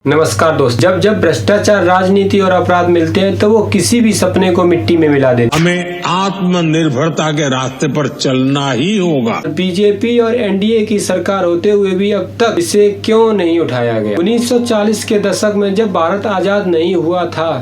नमस्कार दोस्त। जब जब भ्रष्टाचार, राजनीति और अपराध मिलते हैं तो वो किसी भी सपने को मिट्टी में मिला देते हैं। हमें आत्मनिर्भरता के रास्ते पर चलना ही होगा। बीजेपी और एनडीए की सरकार होते हुए भी अब तक इसे क्यों नहीं उठाया गया? 1940 के दशक में जब भारत आजाद नहीं हुआ था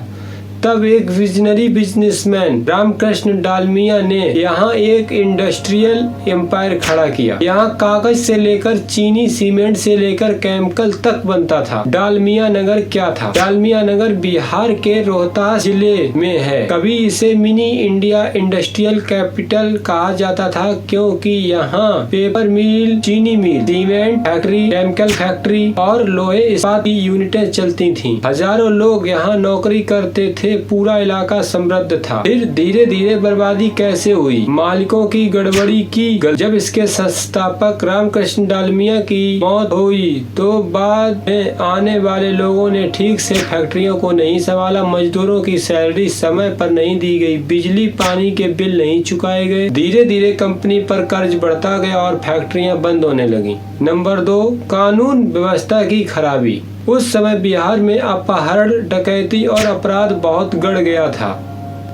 तब एक विजनरी बिजनेसमैन रामकृष्ण डालमिया ने यहाँ एक इंडस्ट्रियल एम्पायर खड़ा किया। यहाँ कागज से लेकर चीनी, सीमेंट से लेकर केमिकल तक बनता था। डालमिया नगर क्या था? डालमिया नगर बिहार के रोहतास जिले में है। कभी इसे मिनी इंडिया इंडस्ट्रियल कैपिटल कहा जाता था क्योंकि यहाँ पेपर मिल, चीनी मिल, सीमेंट फैक्ट्री, केमिकल फैक्ट्री और लोहे इस्पात की यूनिटें चलती थीं। हजारों लोग यहाँ नौकरी करते थे। पूरा इलाका समृद्ध था। फिर धीरे धीरे बर्बादी कैसे हुई? मालिकों की गड़बड़ी की। जब इसके संस्थापक रामकृष्ण डालमिया की मौत हुई तो बाद में आने वाले लोगों ने ठीक से फैक्ट्रियों को नहीं संभाला। मजदूरों की सैलरी समय पर नहीं दी गई, बिजली पानी के बिल नहीं चुकाए गए। धीरे धीरे कंपनी पर कर्ज बढ़ता गया और फैक्ट्रियां बंद होने लगी। नंबर 2, कानून व्यवस्था की खराबी। उस समय बिहार में अपहरण, डकैती और अपराध बहुत बढ़ गया था।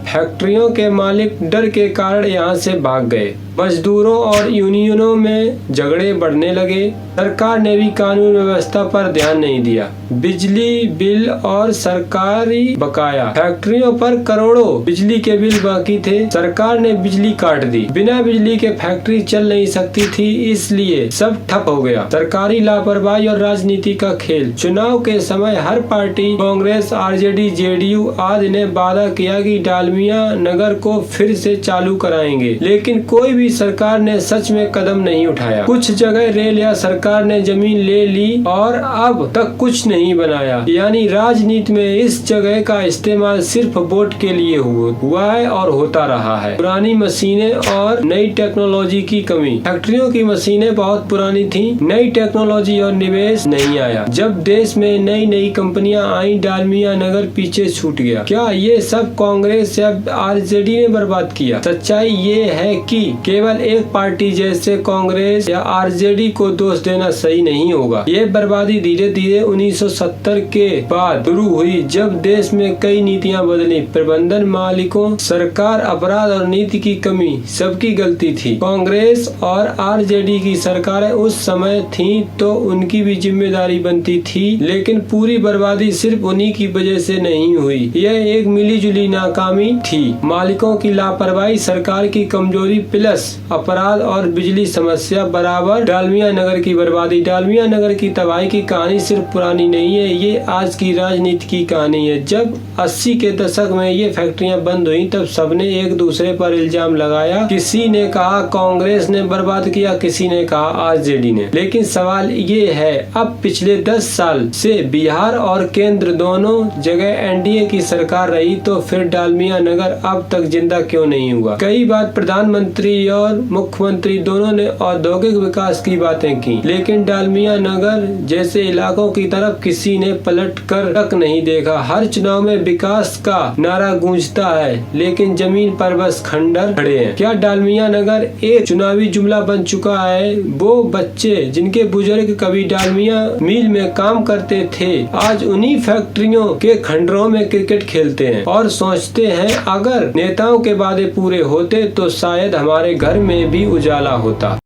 फैक्ट्रियों के मालिक डर के कारण यहाँ से भाग गए। मजदूरों और यूनियनों में झगड़े बढ़ने लगे। सरकार ने भी कानून व्यवस्था पर ध्यान नहीं दिया। बिजली बिल और सरकारी बकाया। फैक्ट्रियों पर करोड़ों बिजली के बिल बाकी थे। सरकार ने बिजली काट दी। बिना बिजली के फैक्ट्री चल नहीं सकती थी, इसलिए सब ठप हो गया। सरकारी लापरवाही और राजनीति का खेल। चुनाव के समय हर पार्टी, कांग्रेस, आरजेडी, जेडीयू आदि ने वादा किया कि डालमिया नगर को फिर से चालू कराएंगे, लेकिन कोई भी सरकार ने सच में कदम नहीं उठाया। कुछ जगह रेल या सरकार ने जमीन ले ली और अब तक कुछ नहीं बनाया। यानी राजनीति में इस जगह का इस्तेमाल सिर्फ वोट के लिए हुआ है और होता रहा है। पुरानी मशीनें और नई टेक्नोलॉजी की कमी। फैक्ट्रियों की मशीनें बहुत पुरानी थी, नई टेक्नोलॉजी और निवेश नहीं आया। जब देश में नई नई कंपनियां आई, डालमिया नगर पीछे छूट गया। क्या ये सब कांग्रेस या आरजेडी ने बर्बाद किया? सच्चाई ये है कि केवल एक पार्टी जैसे कांग्रेस या आरजेडी को दोष देना सही नहीं होगा। ये बर्बादी धीरे धीरे 1970 के बाद शुरू हुई, जब देश में कई नीतियां बदली। प्रबंधन, मालिकों, सरकार, अपराध और नीति की कमी सबकी गलती थी। कांग्रेस और आरजेडी की सरकारें उस समय थीं तो उनकी भी जिम्मेदारी बनती थी, लेकिन पूरी बर्बादी सिर्फ उन्हीं की वजह से नहीं हुई। यह एक मिलीजुली नाकामी थी। मालिकों की लापरवाही, सरकार की कमजोरी प्लस अपराध और बिजली समस्या बराबर डालमिया नगर की बर्बादी। डालमिया नगर की तबाही की कहानी सिर्फ पुरानी नहीं है, ये आज की राजनीति की कहानी है। जब 80 के दशक में ये फैक्ट्रियां बंद हुई तब सबने एक दूसरे पर इल्जाम लगाया। किसी ने कहा कांग्रेस ने बर्बाद किया, किसी ने कहा आरजेडी ने। लेकिन सवाल ये है, अब पिछले 10 साल से बिहार और केंद्र दोनों जगह एनडीए की सरकार रही, तो फिर डालमिया नगर अब तक जिंदा क्यों नहीं हुआ? कई बार प्रधानमंत्री और मुख्यमंत्री दोनों ने औद्योगिक विकास की बातें की, लेकिन डालमिया नगर जैसे इलाकों की तरफ किसी ने पलट कर तक नहीं देखा। हर चुनाव में विकास का नारा गूंजता है, लेकिन जमीन पर बस खंडर खड़े हैं। क्या डालमिया नगर एक चुनावी जुमला बन चुका है? वो बच्चे जिनके बुजुर्ग कभी डालमिया मिल में काम करते थे, आज उन्हीं फैक्ट्रियों के खंडरों में क्रिकेट खेलते हैं और सोचते हैं अगर नेताओं के वादे पूरे होते तो शायद हमारे घर में भी उजाला होता।